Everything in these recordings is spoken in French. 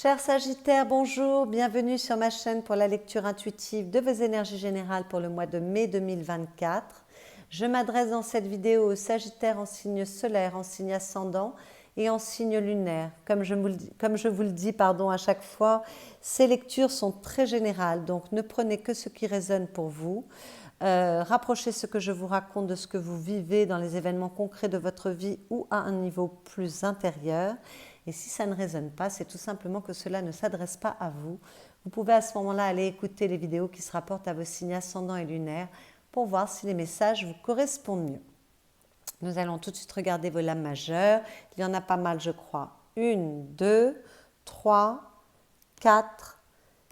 Chers Sagittaires, bonjour, bienvenue sur ma chaîne pour la lecture intuitive de vos énergies générales pour le mois de mai 2024. Je m'adresse dans cette vidéo aux Sagittaires en signe solaire, en signe ascendant et en signe lunaire. Comme je vous le dis à chaque fois, ces lectures sont très générales, donc ne prenez que ce qui résonne pour vous. Rapprochez ce que je vous raconte de ce que vous vivez dans les événements concrets de votre vie ou à un niveau plus intérieur. Et si ça ne résonne pas, c'est tout simplement que cela ne s'adresse pas à vous. Vous pouvez à ce moment-là aller écouter les vidéos qui se rapportent à vos signes ascendants et lunaires pour voir si les messages vous correspondent mieux. Nous allons tout de suite regarder vos lames majeures. Il y en a pas mal, je crois. 1, 2, 3, 4,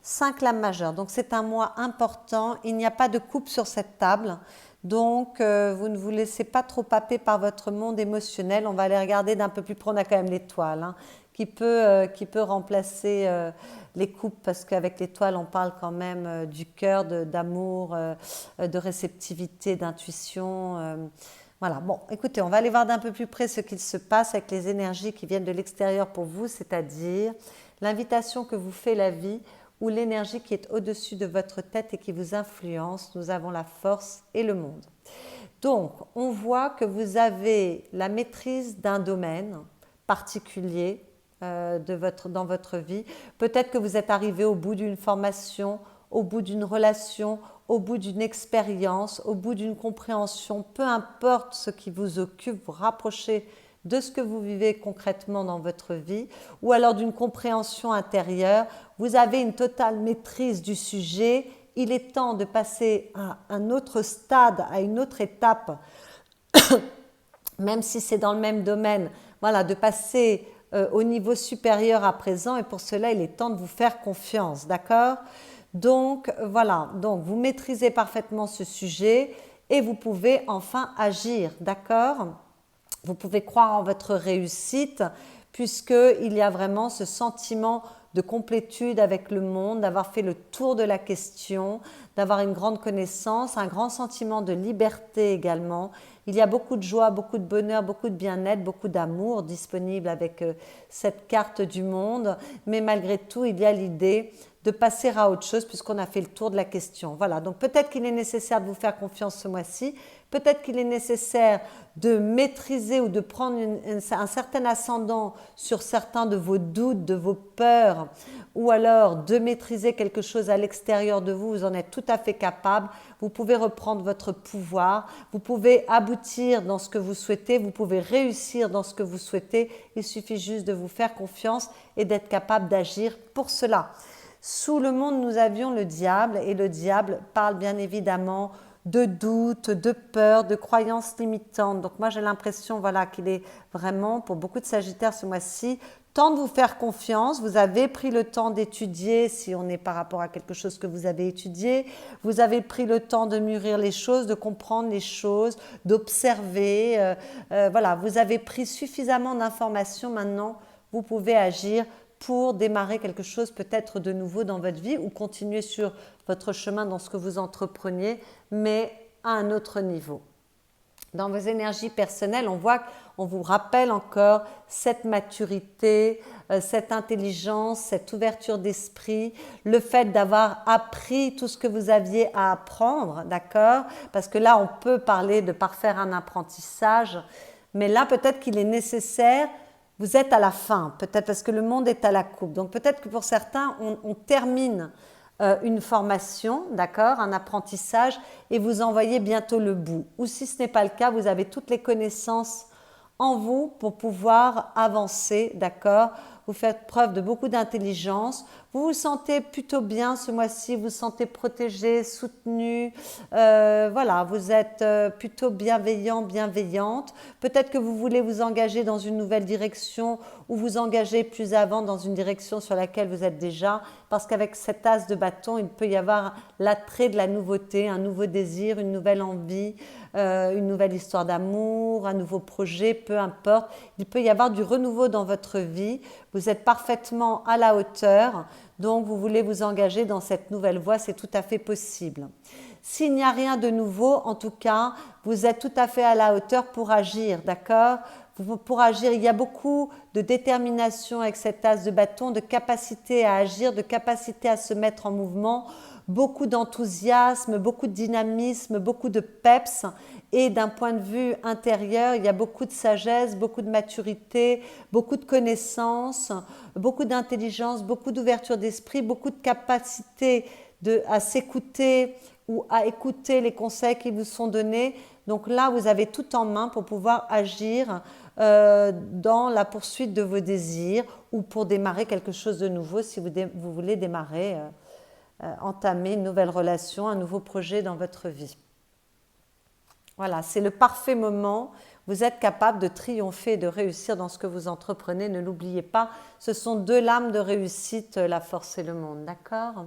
5 lames majeures. Donc c'est un mois important. Il n'y a pas de coupe sur cette table. Donc vous ne vous laissez pas trop happer par votre monde émotionnel. On va aller regarder d'un peu plus près. On a quand même l'étoile qui peut remplacer les coupes, parce qu'avec l'étoile on parle quand même du cœur, d'amour, de réceptivité, d'intuition. Voilà, bon, écoutez, on va aller voir d'un peu plus près ce qu'il se passe avec les énergies qui viennent de l'extérieur pour vous, c'est-à-dire l'invitation que vous fait la vie ou l'énergie qui est au-dessus de votre tête et qui vous influence. Nous avons la force et le monde. Donc, on voit que vous avez la maîtrise d'un domaine particulier dans votre vie. Peut-être que vous êtes arrivé au bout d'une formation, au bout d'une relation, au bout d'une expérience, au bout d'une compréhension. Peu importe ce qui vous occupe, vous rapprochez de ce que vous vivez concrètement dans votre vie, ou alors d'une compréhension intérieure. Vous avez une totale maîtrise du sujet. Il est temps de passer à un autre stade, à une autre étape, même si c'est dans le même domaine, voilà, de passer au niveau supérieur à présent, et pour cela, il est temps de vous faire confiance, d'accord ? Donc, voilà, donc vous maîtrisez parfaitement ce sujet et vous pouvez enfin agir, d'accord ? Vous pouvez croire en votre réussite, puisqu'il y a vraiment ce sentiment de complétude avec le monde, d'avoir fait le tour de la question, d'avoir une grande connaissance, un grand sentiment de liberté également. Il y a beaucoup de joie, beaucoup de bonheur, beaucoup de bien-être, beaucoup d'amour disponible avec cette carte du monde. Mais malgré tout, il y a l'idée de passer à autre chose puisqu'on a fait le tour de la question. Voilà, donc peut-être qu'il est nécessaire de vous faire confiance ce mois-ci. Peut-être qu'il est nécessaire de maîtriser ou de prendre un certain ascendant sur certains de vos doutes, de vos peurs, ou alors de maîtriser quelque chose à l'extérieur de vous. Vous en êtes tout à fait capable. Vous pouvez reprendre votre pouvoir. Vous pouvez aboutir dans ce que vous souhaitez. Vous pouvez réussir dans ce que vous souhaitez. Il suffit juste de vous faire confiance et d'être capable d'agir pour cela. Sous le monde, nous avions le diable, et le diable parle bien évidemment de doutes, de peurs, de croyances limitantes. Donc moi j'ai l'impression qu'il est vraiment, pour beaucoup de Sagittaires ce mois-ci, temps de vous faire confiance. Vous avez pris le temps d'étudier, si on est par rapport à quelque chose que vous avez étudié. Vous avez pris le temps de mûrir les choses, de comprendre les choses, d'observer. Voilà, vous avez pris suffisamment d'informations. Maintenant, vous pouvez agir pour démarrer quelque chose peut-être de nouveau dans votre vie ou continuer sur votre chemin dans ce que vous entrepreniez, mais à un autre niveau. Dans vos énergies personnelles, on vous rappelle encore cette maturité, cette intelligence, cette ouverture d'esprit, le fait d'avoir appris tout ce que vous aviez à apprendre, d'accord ? Parce que là, on peut parler de parfaire un apprentissage, mais là, peut-être qu'il est nécessaire. Vous êtes à la fin, peut-être parce que le monde est à la coupe. Donc peut-être que pour certains, on termine une formation, d'accord, un apprentissage, et vous en voyez bientôt le bout. Ou si ce n'est pas le cas, vous avez toutes les connaissances en vous pour pouvoir avancer, d'accord ? Vous faites preuve de beaucoup d'intelligence. Vous vous sentez plutôt bien ce mois-ci, vous vous sentez protégé, soutenu. Voilà, vous êtes plutôt bienveillant, bienveillante. Peut-être que vous voulez vous engager dans une nouvelle direction ou vous engager plus avant dans une direction sur laquelle vous êtes déjà. Parce qu'avec cet as de bâton, il peut y avoir l'attrait de la nouveauté, un nouveau désir, une nouvelle envie, une nouvelle histoire d'amour, un nouveau projet, peu importe. Il peut y avoir du renouveau dans votre vie. Vous êtes parfaitement à la hauteur, donc vous voulez vous engager dans cette nouvelle voie, c'est tout à fait possible. S'il n'y a rien de nouveau, en tout cas, vous êtes tout à fait à la hauteur pour agir, d'accord ? pour agir. Il y a beaucoup de détermination avec cet as de bâton, de capacité à agir, de capacité à se mettre en mouvement, beaucoup d'enthousiasme, beaucoup de dynamisme, beaucoup de peps. Et d'un point de vue intérieur, il y a beaucoup de sagesse, beaucoup de maturité, beaucoup de connaissances, beaucoup d'intelligence, beaucoup d'ouverture d'esprit, beaucoup de capacité à s'écouter ou à écouter les conseils qui vous sont donnés. Donc là, vous avez tout en main pour pouvoir agir dans la poursuite de vos désirs ou pour démarrer quelque chose de nouveau si vous voulez démarrer, entamer une nouvelle relation, un nouveau projet dans votre vie. Voilà, c'est le parfait moment. Vous êtes capable de triompher et de réussir dans ce que vous entreprenez. Ne l'oubliez pas, ce sont deux lames de réussite, la force et le monde, d'accord ?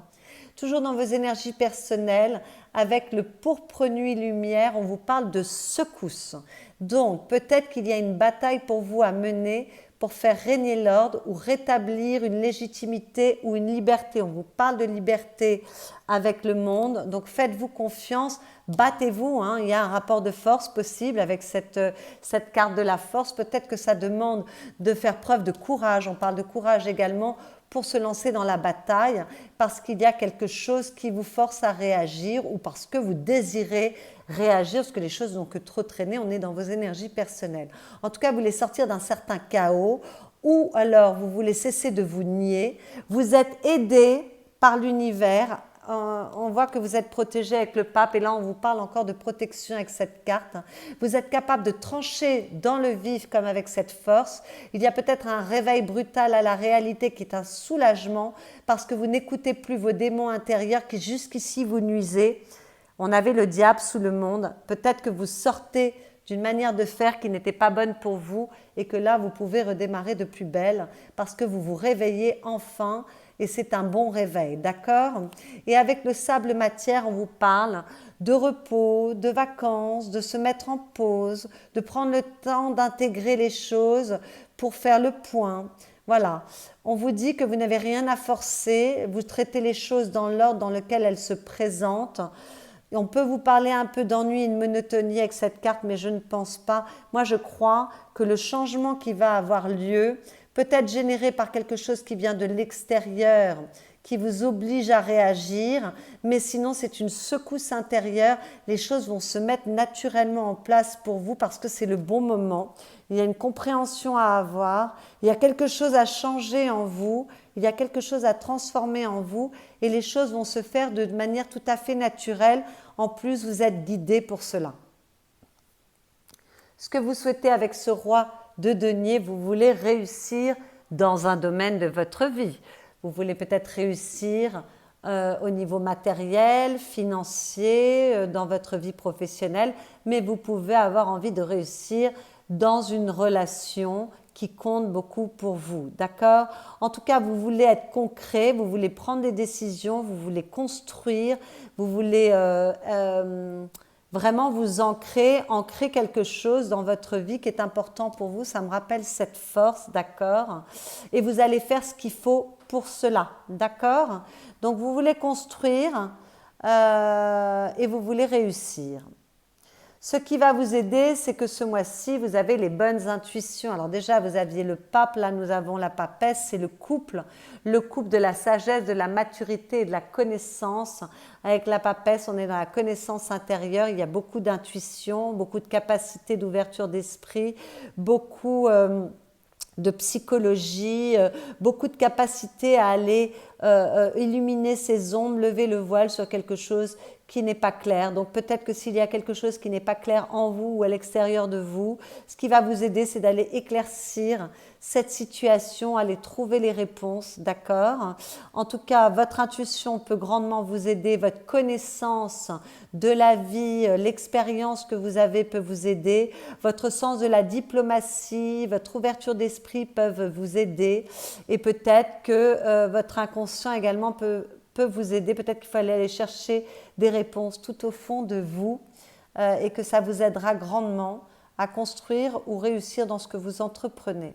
Toujours dans vos énergies personnelles, avec le pourpre nuit lumière, on vous parle de secousse. Donc, peut-être qu'il y a une bataille pour vous à mener pour faire régner l'ordre ou rétablir une légitimité ou une liberté. On vous parle de liberté avec le monde, donc faites-vous confiance, battez-vous, hein. Il y a un rapport de force possible avec cette carte de la force. Peut-être que ça demande de faire preuve de courage, on parle de courage également pour se lancer dans la bataille, parce qu'il y a quelque chose qui vous force à réagir ou parce que vous désirez réagir, parce que les choses n'ont que trop traîné, on est dans vos énergies personnelles. En tout cas, vous voulez sortir d'un certain chaos ou alors vous voulez cesser de vous nier. Vous êtes aidé par l'univers. On voit que vous êtes protégé avec le pape et là on vous parle encore de protection avec cette carte. Vous êtes capable de trancher dans le vif comme avec cette force. Il y a peut-être un réveil brutal à la réalité qui est un soulagement parce que vous n'écoutez plus vos démons intérieurs qui jusqu'ici vous nuisaient. On avait le diable sous le monde. Peut-être que vous sortez d'une manière de faire qui n'était pas bonne pour vous et que là vous pouvez redémarrer de plus belle parce que vous vous réveillez enfin. Et c'est un bon réveil, d'accord? Et avec le sable matière, on vous parle de repos, de vacances, de se mettre en pause, de prendre le temps d'intégrer les choses pour faire le point. Voilà, on vous dit que vous n'avez rien à forcer, vous traitez les choses dans l'ordre dans lequel elles se présentent. Et on peut vous parler un peu d'ennui et de monotonie avec cette carte, mais je ne pense pas. Moi, je crois que le changement qui va avoir lieu peut être généré par quelque chose qui vient de l'extérieur, qui vous oblige à réagir, mais sinon c'est une secousse intérieure, les choses vont se mettre naturellement en place pour vous parce que c'est le bon moment, il y a une compréhension à avoir, il y a quelque chose à changer en vous, il y a quelque chose à transformer en vous et les choses vont se faire de manière tout à fait naturelle, en plus vous êtes guidé pour cela. Ce que vous souhaitez avec ce roi de denier, vous voulez réussir dans un domaine de votre vie. Vous voulez peut-être réussir au niveau matériel, financier, dans votre vie professionnelle, mais vous pouvez avoir envie de réussir dans une relation qui compte beaucoup pour vous, d'accord? En tout cas, vous voulez être concret, vous voulez prendre des décisions, vous voulez construire, vous voulez vraiment vous ancrer quelque chose dans votre vie qui est important pour vous. Ça me rappelle cette force, d'accord? Et vous allez faire ce qu'il faut pour cela, d'accord? Donc, vous voulez construire et vous voulez réussir. Ce qui va vous aider, c'est que ce mois-ci, vous avez les bonnes intuitions. Alors déjà, vous aviez le pape, là nous avons la papesse, c'est le couple de la sagesse, de la maturité et de la connaissance. Avec la papesse, on est dans la connaissance intérieure, il y a beaucoup d'intuition, beaucoup de capacité d'ouverture d'esprit, beaucoup de psychologie, beaucoup de capacité à aller illuminer ses ombres, lever le voile sur quelque chose qui n'est pas clair. Donc peut-être que s'il y a quelque chose qui n'est pas clair en vous ou à l'extérieur de vous, ce qui va vous aider, c'est d'aller éclaircir cette situation, aller trouver les réponses, d'accord? En tout cas, votre intuition peut grandement vous aider, votre connaissance de la vie, l'expérience que vous avez peut vous aider, votre sens de la diplomatie, votre ouverture d'esprit peuvent vous aider et peut-être que votre inconscient également peut vous aider, peut-être qu'il faut aller chercher des réponses tout au fond de vous et que ça vous aidera grandement à construire ou réussir dans ce que vous entreprenez.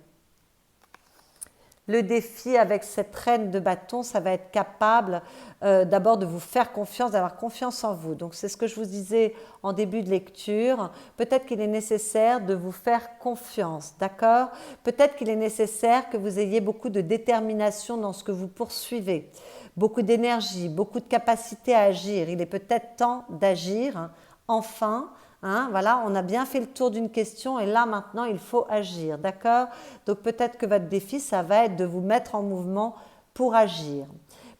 Le défi avec cette reine de bâton, ça va être capable d'abord de vous faire confiance, d'avoir confiance en vous. Donc c'est ce que je vous disais en début de lecture. Peut-être qu'il est nécessaire de vous faire confiance, d'accord? Peut-être qu'il est nécessaire que vous ayez beaucoup de détermination dans ce que vous poursuivez, beaucoup d'énergie, beaucoup de capacité à agir. Il est peut-être temps d'agir, hein, enfin. Hein, voilà, on a bien fait le tour d'une question et là maintenant il faut agir, d'accord? Donc peut-être que votre défi, ça va être de vous mettre en mouvement pour agir.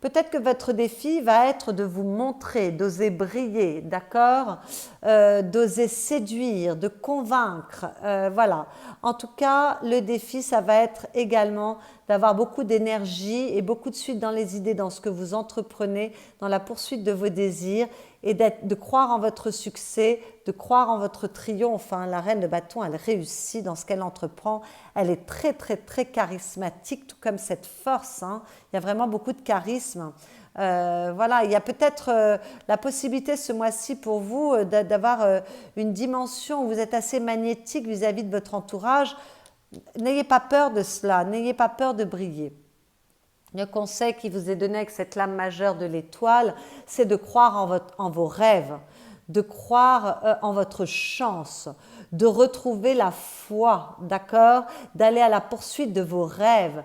Peut-être que votre défi va être de vous montrer, d'oser briller, d'accord? D'oser séduire, de convaincre, voilà. En tout cas, le défi, ça va être également d'avoir beaucoup d'énergie et beaucoup de suite dans les idées, dans ce que vous entreprenez, dans la poursuite de vos désirs et de croire en votre succès, de croire en votre triomphe. Enfin, la reine de bâton, elle réussit dans ce qu'elle entreprend. Elle est très, très, très charismatique, tout comme cette force. Hein. Il y a vraiment beaucoup de charisme. Voilà, il y a peut-être la possibilité ce mois-ci pour vous d'avoir une dimension où vous êtes assez magnétique vis-à-vis de votre entourage. N'ayez pas peur de cela, n'ayez pas peur de briller. Le conseil qui vous est donné avec cette lame majeure de l'étoile, c'est de croire en vos rêves, de croire en votre chance, de retrouver la foi, d'accord? D'aller à la poursuite de vos rêves.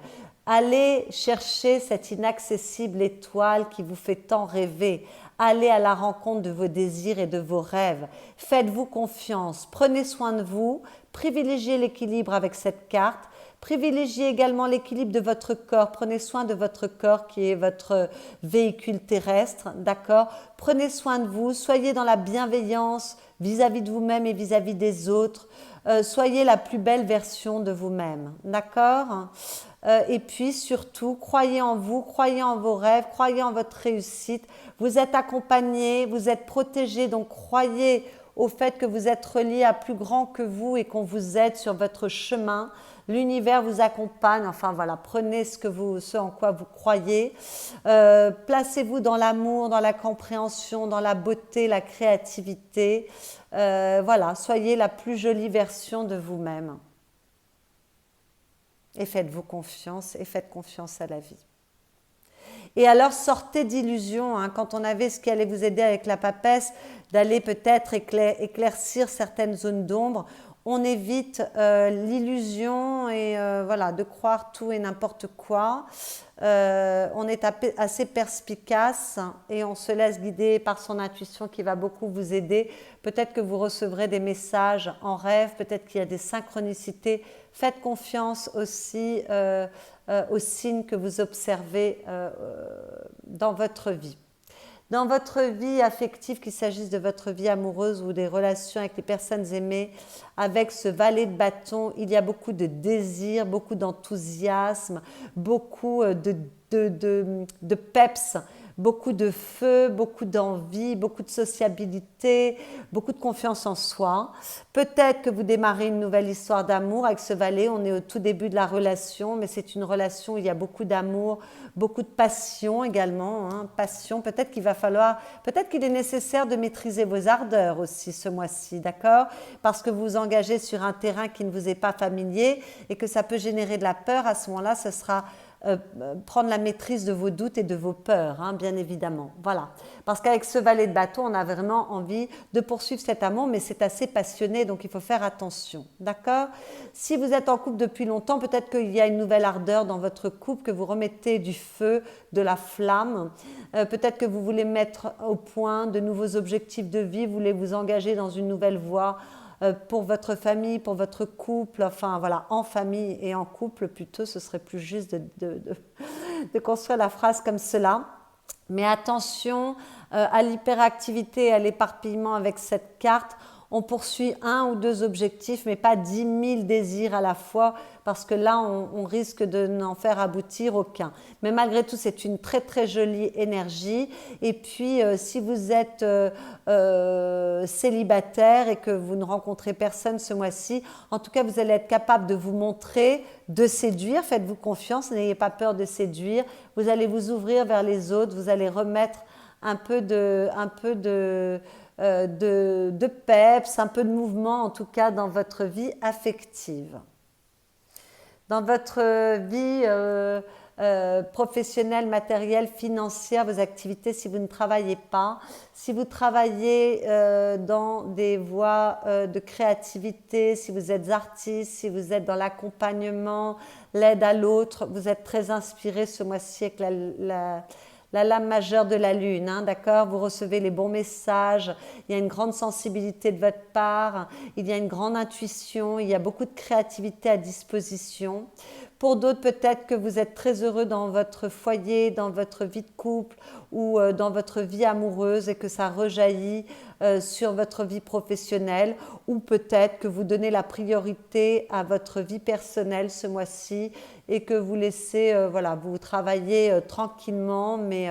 Allez chercher cette inaccessible étoile qui vous fait tant rêver. Allez à la rencontre de vos désirs et de vos rêves. Faites-vous confiance, prenez soin de vous, privilégiez l'équilibre avec cette carte. Privilégiez également l'équilibre de votre corps. Prenez soin de votre corps qui est votre véhicule terrestre, d'accord? Prenez soin de vous, soyez dans la bienveillance vis-à-vis de vous-même et vis-à-vis des autres. Soyez la plus belle version de vous-même, d'accord? Et puis surtout, croyez en vous, croyez en vos rêves, croyez en votre réussite. Vous êtes accompagné, vous êtes protégé, donc croyez au fait que vous êtes relié à plus grand que vous et qu'on vous aide sur votre chemin. L'univers vous accompagne, enfin voilà, prenez ce en quoi vous croyez. Placez-vous dans l'amour, dans la compréhension, dans la beauté, la créativité. Voilà, soyez la plus jolie version de vous-même. Et faites-vous confiance et faites confiance à la vie. Et alors sortez d'illusions, hein, quand on avait ce qui allait vous aider avec la papesse, d'aller peut-être éclaircir certaines zones d'ombre. On évite l'illusion et voilà, de croire tout et n'importe quoi. On est assez perspicace et on se laisse guider par son intuition qui va beaucoup vous aider. Peut-être que vous recevrez des messages en rêve, peut-être qu'il y a des synchronicités. Faites confiance aussi aux signes que vous observez dans votre vie. Dans votre vie affective, qu'il s'agisse de votre vie amoureuse ou des relations avec les personnes aimées, avec ce valet de bâton, il y a beaucoup de désir, beaucoup d'enthousiasme, beaucoup de peps, beaucoup de feu, beaucoup d'envie, beaucoup de sociabilité, beaucoup de confiance en soi. Peut-être que vous démarrez une nouvelle histoire d'amour avec ce valet, on est au tout début de la relation, mais c'est une relation où il y a beaucoup d'amour, beaucoup de passion également, hein, passion. Peut-être qu'il est nécessaire de maîtriser vos ardeurs aussi ce mois-ci, d'accord? Parce que vous vous engagez sur un terrain qui ne vous est pas familier et que ça peut générer de la peur. À ce moment-là, ce sera prendre la maîtrise de vos doutes et de vos peurs, hein, bien évidemment. Voilà. Parce qu'avec ce valet de bâton, on a vraiment envie de poursuivre cet amour, mais c'est assez passionné, donc il faut faire attention. D'accord? Si vous êtes en couple depuis longtemps, peut-être qu'il y a une nouvelle ardeur dans votre couple, que vous remettez du feu, de la flamme. Peut-être que vous voulez mettre au point de nouveaux objectifs de vie, vous voulez vous engager dans une nouvelle voie pour votre famille, pour votre couple, enfin voilà, en famille et en couple plutôt, ce serait plus juste de construire la phrase comme cela. Mais attention à l'hyperactivité et à l'éparpillement avec cette carte. On poursuit 1 ou 2 objectifs, mais pas 10 000 désirs à la fois, parce que là, on risque de n'en faire aboutir aucun. Mais malgré tout, c'est une très très jolie énergie. Et puis, si vous êtes célibataire et que vous ne rencontrez personne ce mois-ci, en tout cas, vous allez être capable de vous montrer, de séduire. Faites-vous confiance, n'ayez pas peur de séduire. Vous allez vous ouvrir vers les autres, vous allez remettre un peu de peps, un peu de mouvement en tout cas dans votre vie affective. Dans votre vie professionnelle, matérielle, financière, vos activités, si vous ne travaillez pas, si vous travaillez dans des voies de créativité, si vous êtes artiste, si vous êtes dans l'accompagnement, l'aide à l'autre, vous êtes très inspiré ce mois-ci avec la lame majeure de la lune, hein, d'accord? Vous recevez les bons messages, il y a une grande sensibilité de votre part, il y a une grande intuition, il y a beaucoup de créativité à disposition. Pour d'autres, peut-être que vous êtes très heureux dans votre foyer, dans votre vie de couple ou dans votre vie amoureuse et que ça rejaillit sur votre vie professionnelle, ou peut-être que vous donnez la priorité à votre vie personnelle ce mois-ci et que vous laissez, voilà, vous travaillez tranquillement, mais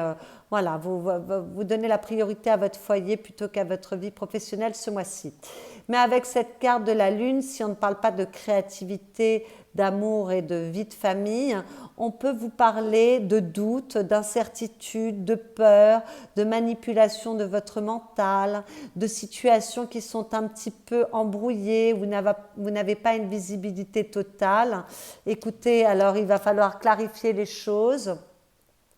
voilà, vous donnez la priorité à votre foyer plutôt qu'à votre vie professionnelle ce mois-ci. Mais avec cette carte de la lune, si on ne parle pas de créativité, d'amour et de vie de famille, on peut vous parler de doute, d'incertitude, de peur, de manipulation de votre mental, de situations qui sont un petit peu embrouillées, vous n'avez pas une visibilité totale. Écoutez, alors il va falloir clarifier les choses.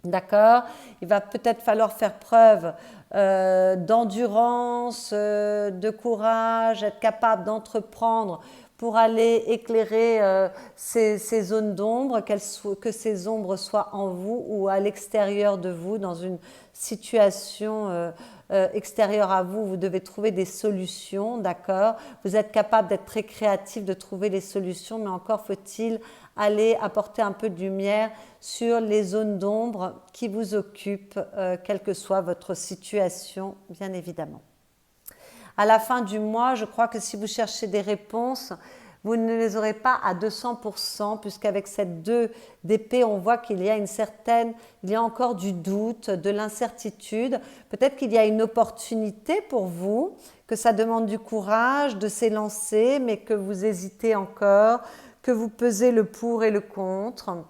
D'accord? Il va peut-être falloir faire preuve d'endurance, de courage, être capable d'entreprendre pour aller éclairer ces zones d'ombre, que ces ombres soient en vous ou à l'extérieur de vous, dans une situation extérieure à vous. Vous devez trouver des solutions, d'accord? Vous êtes capable d'être très créatif, de trouver les solutions, mais encore faut-il aller apporter un peu de lumière sur les zones d'ombre qui vous occupent, quelle que soit votre situation, bien évidemment. À la fin du mois, je crois que si vous cherchez des réponses, vous ne les aurez pas à 200%, puisqu'avec cette 2 d'épée, on voit qu'il y a il y a encore du doute, de l'incertitude. Peut-être qu'il y a une opportunité pour vous, que ça demande du courage de s'élancer, mais que vous hésitez encore, que vous pesez le pour et le contre.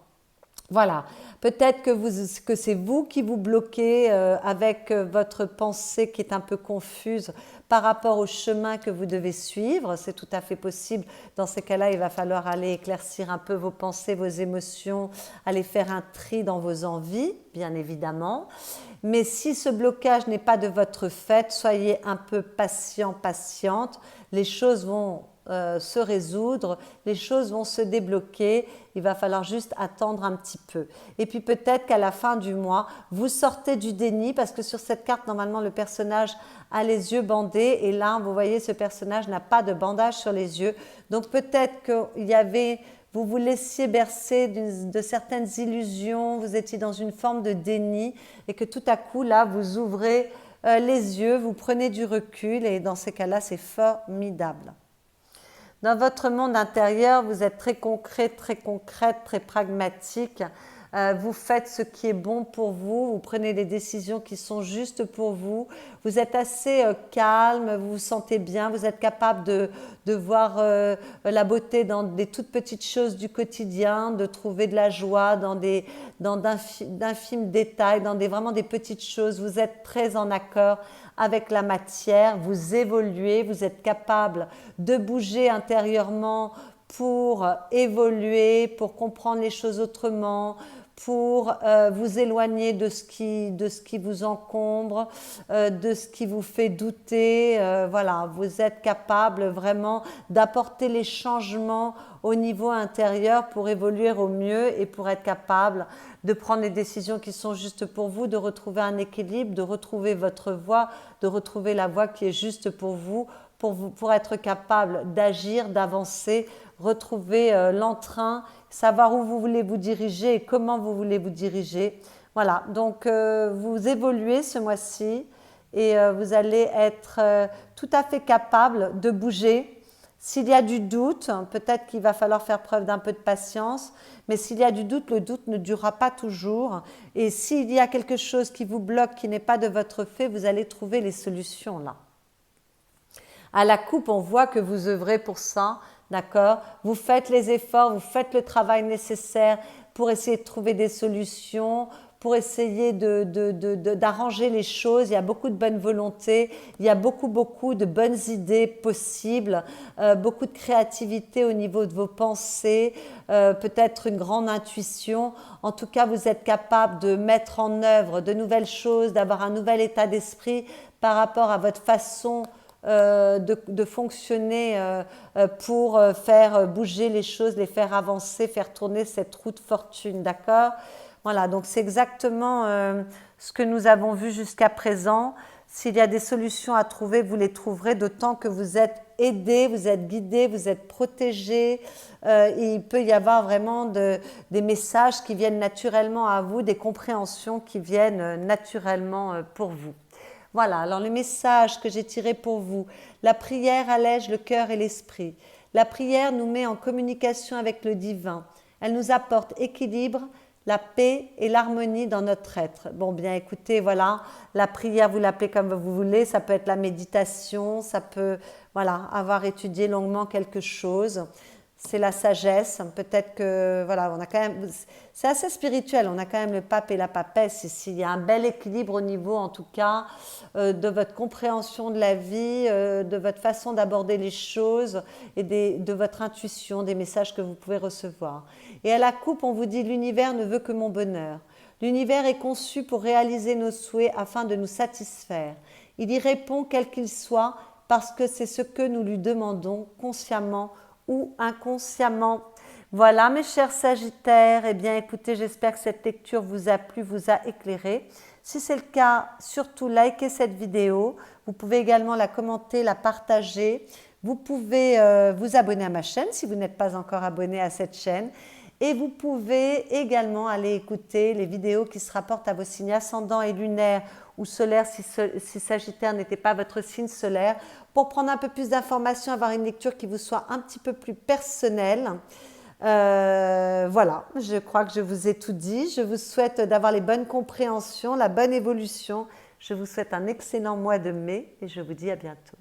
Voilà, peut-être que c'est vous qui vous bloquez avec votre pensée qui est un peu confuse par rapport au chemin que vous devez suivre. C'est tout à fait possible. Dans ces cas-là, il va falloir aller éclaircir un peu vos pensées, vos émotions, aller faire un tri dans vos envies, bien évidemment. Mais si ce blocage n'est pas de votre fait, soyez un peu patient, patiente. Les choses vont se résoudre, les choses vont se débloquer, il va falloir juste attendre un petit peu. Et puis peut-être qu'à la fin du mois, vous sortez du déni, parce que sur cette carte, normalement, le personnage a les yeux bandés, et là, vous voyez, ce personnage n'a pas de bandage sur les yeux. Donc peut-être qu'il y avait, vous vous laissiez bercer de certaines illusions, vous étiez dans une forme de déni, et que tout à coup, là, vous ouvrez les yeux, vous prenez du recul, et dans ces cas-là, c'est formidable. Dans votre monde intérieur, vous êtes très concrète, très pragmatique. Vous faites ce qui est bon pour vous, vous prenez des décisions qui sont justes pour vous. Vous êtes assez calme, vous vous sentez bien, vous êtes capable de voir la beauté dans des toutes petites choses du quotidien, de trouver de la joie dans d'infimes détails, dans vraiment des petites choses. Vous êtes très en accord avec la matière, vous évoluez, vous êtes capable de bouger intérieurement pour évoluer, pour comprendre les choses autrement, pour vous éloigner de ce qui vous encombre, de ce qui vous fait douter. Voilà, vous êtes capable vraiment d'apporter les changements au niveau intérieur pour évoluer au mieux et pour être capable de prendre les décisions qui sont justes pour vous, de retrouver un équilibre, de retrouver votre voie, de retrouver la voie qui est juste pour vous, pour être capable d'agir, d'avancer, retrouver l'entrain, savoir où vous voulez vous diriger et comment vous voulez vous diriger. Voilà, donc vous évoluez ce mois-ci et vous allez être tout à fait capable de bouger. S'il y a du doute, peut-être qu'il va falloir faire preuve d'un peu de patience, mais s'il y a du doute, le doute ne durera pas toujours. Et s'il y a quelque chose qui vous bloque, qui n'est pas de votre fait, vous allez trouver les solutions là. À la coupe, on voit que vous œuvrez pour ça, d'accord? Vous faites les efforts, vous faites le travail nécessaire pour essayer de trouver des solutions, pour essayer d'arranger les choses. Il y a beaucoup de bonne volonté, il y a beaucoup de bonnes idées possibles, beaucoup de créativité au niveau de vos pensées, peut-être une grande intuition. En tout cas, vous êtes capable de mettre en œuvre de nouvelles choses, d'avoir un nouvel état d'esprit par rapport à votre façon de fonctionner pour faire bouger les choses, les faire avancer, faire tourner cette roue de fortune, d'accord? Voilà, donc c'est exactement ce que nous avons vu jusqu'à présent. S'il y a des solutions à trouver, vous les trouverez, d'autant que vous êtes aidés, vous êtes guidés, vous êtes protégés. Il peut y avoir vraiment des messages qui viennent naturellement à vous, des compréhensions qui viennent naturellement pour vous. Voilà, alors le message que j'ai tiré pour vous, la prière allège le cœur et l'esprit. La prière nous met en communication avec le divin. Elle nous apporte équilibre, la paix et l'harmonie dans notre être. Bon, bien écoutez, voilà, la prière, vous l'appelez comme vous voulez, ça peut être la méditation, ça peut, voilà, avoir étudié longuement quelque chose. C'est la sagesse, peut-être que, voilà, on a quand même, c'est assez spirituel, on a quand même le pape et la papesse ici, il y a un bel équilibre au niveau, en tout cas, de votre compréhension de la vie, de votre façon d'aborder les choses et de votre intuition, des messages que vous pouvez recevoir. Et à la coupe, on vous dit, l'univers ne veut que mon bonheur. L'univers est conçu pour réaliser nos souhaits afin de nous satisfaire. Il y répond quel qu'il soit parce que c'est ce que nous lui demandons consciemment ou inconsciemment. Voilà mes chers Sagittaires, eh bien écoutez, j'espère que cette lecture vous a plu, vous a éclairé. Si c'est le cas, surtout likez cette vidéo. Vous pouvez également la commenter, la partager. Vous pouvez vous abonner à ma chaîne si vous n'êtes pas encore abonné à cette chaîne. Et vous pouvez également aller écouter les vidéos qui se rapportent à vos signes ascendants et lunaires ou solaires si Sagittaire n'était pas votre signe solaire, pour prendre un peu plus d'informations, avoir une lecture qui vous soit un petit peu plus personnelle. Voilà, je crois que je vous ai tout dit. Je vous souhaite d'avoir les bonnes compréhensions, la bonne évolution. Je vous souhaite un excellent mois de mai et je vous dis à bientôt.